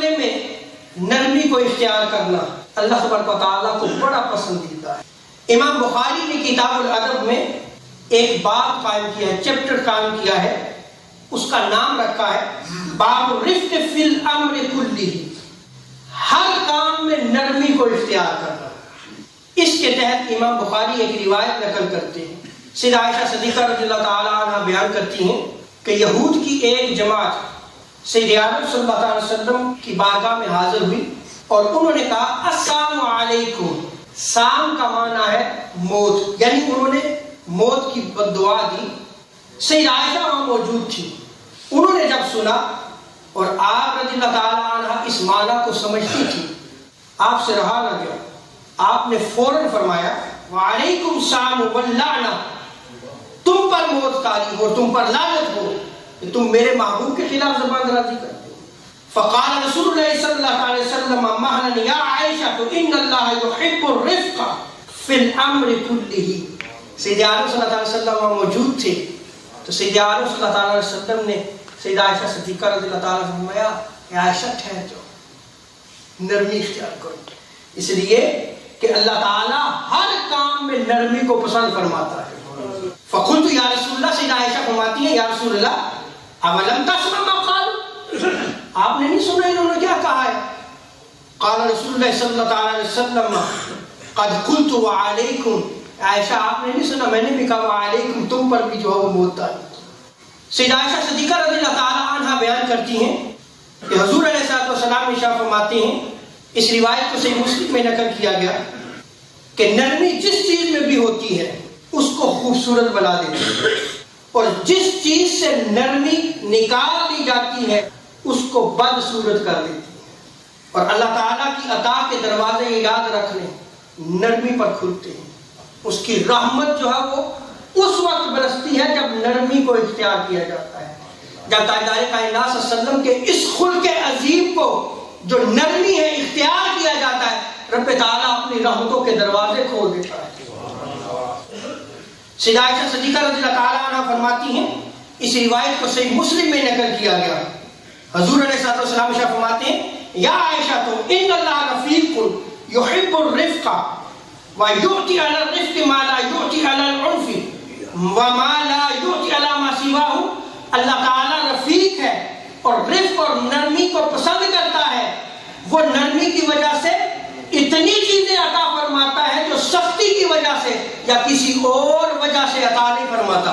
معاملے میں نرمی کو اختیار کرنا اللہ تبارک و تعالیٰ کو بڑا پسندیدہ ہے۔ امام بخاری نے کتاب الادب میں ایک باب قائم کیا ہے، چیپٹر قائم کیا ہے، اس کا نام رکھا ہے باب الرفق فی الامر کلہ، ہر کام میں نرمی کو اختیار کرنا۔ اس کے تحت امام بخاری ایک روایت نقل کرتے ہیں، سیدہ عائشہ صدیقہ رضی اللہ تعالیٰ عنہ بیان کرتی ہیں کہ یہود کی ایک جماعت سید عالم صلی اللہ علیہ وسلم کی بارگاہ میں حاضر ہوئی اور انہوں نے کہا السلام علیکم۔ سام کا معنی ہے موت، یعنی انہوں نے موت کی بد دعا دی۔ سید عائشہ وہاں موجود تھی، انہوں نے جب سنا اور آپ رضی اللہ تعالیٰ عنہ اس معنی کو سمجھتی تھی، آپ سے رہا نہ گیا، آپ نے فوراً فرمایا وعلیکم السلام واللعنہ، تم پر موت تاری ہو، تم پر لعنت ہو کہ تم میرے محبوب کے خلاف زبان درازی کرتے ہو۔ فقال رسول اللہ صلی اللہ علیہ وسلم مہلا یا عائشہ ان اللہ یحب الرفق فی الامر کلہ۔ سید عالم صلی اللہ علیہ وسلم وہاں موجود تھے تو سید عالم صلی اللہ علیہ وسلم نے سیدہ عائشہ صدیقہ رضی اللہ تعالیٰ عنہ فرمایا کہ عائشہ ٹھہر جاؤ، نرمی اختیار کرو، اس لیے کہ اللہ تعالیٰ ہر کام میں نرمی کو پسند فرماتا ہے۔ فقلت یا رسول اللہ، سیدہ عائشہ فرماتی ہیں یا رسول اللہ اولم تسمع ما قالوا، آپ نے نہیں سنا انہوں نے کیا کہا ہے؟ قال رسول اللہ صلی اللہ علیہ وسلم قد قلت وعلیکم، عائشہ آپ نے نہیں سنا، میں نے بھی کہا وعلیکم، تم پر بھی جو ہے وہ موت تاری۔ سیدہ عائشہ صدیقہ رضی اللہ تعالیٰ عنہ بیان کرتی ہیں کہ حضور علیہ السلام ارشاد فرماتے ہیں، اس روایت کو صحیح مسلم میں نقل کیا گیا کہ نرمی جس چیز میں بھی ہوتی ہے اس کو خوبصورت بنا دیتی ہے، اور جس چیز سے نرمی نکال لی جاتی ہے اس کو بدصورت کر دیتی ہے۔ اور اللہ تعالیٰ کی عطا کے دروازے یاد رکھ لیں نرمی پر کھلتے ہیں، اس کی رحمت جو ہے وہ اس وقت برستی ہے جب نرمی کو اختیار کیا جاتا ہے، جب تاجدار کائنات صلی اللہ علیہ وسلم کے اس خلق عظیم کو جو نرمی ہے اختیار کیا جاتا ہے، رب تعالیٰ اپنی رحمتوں کے دروازے کھول دیتا ہے۔ سیدہ عائشہ صدیقہ رضی اللہ تعالیٰ عنہ فرماتی ہیں، اس روایت کو صحیح مسلم میں نقل کیا گیا، حضور علیہ السلام فرماتے ہیں یا عائشہ تو ان اللہ رفیق یحب الرفق ویؤتی علی الرفق ما لا یؤتی علی العنف وما لا یؤتی علی ما سواہ، اللہ تعالیٰ رفیق ہے اور رفق اور نرمی کو پسند کرتا ہے، وہ نرمی کی وجہ سے اتنی چیزیں عطا فرماتا ہے جو سختی کی وجہ سے یا کسی اور وجہ سے عطا نہیں فرماتا۔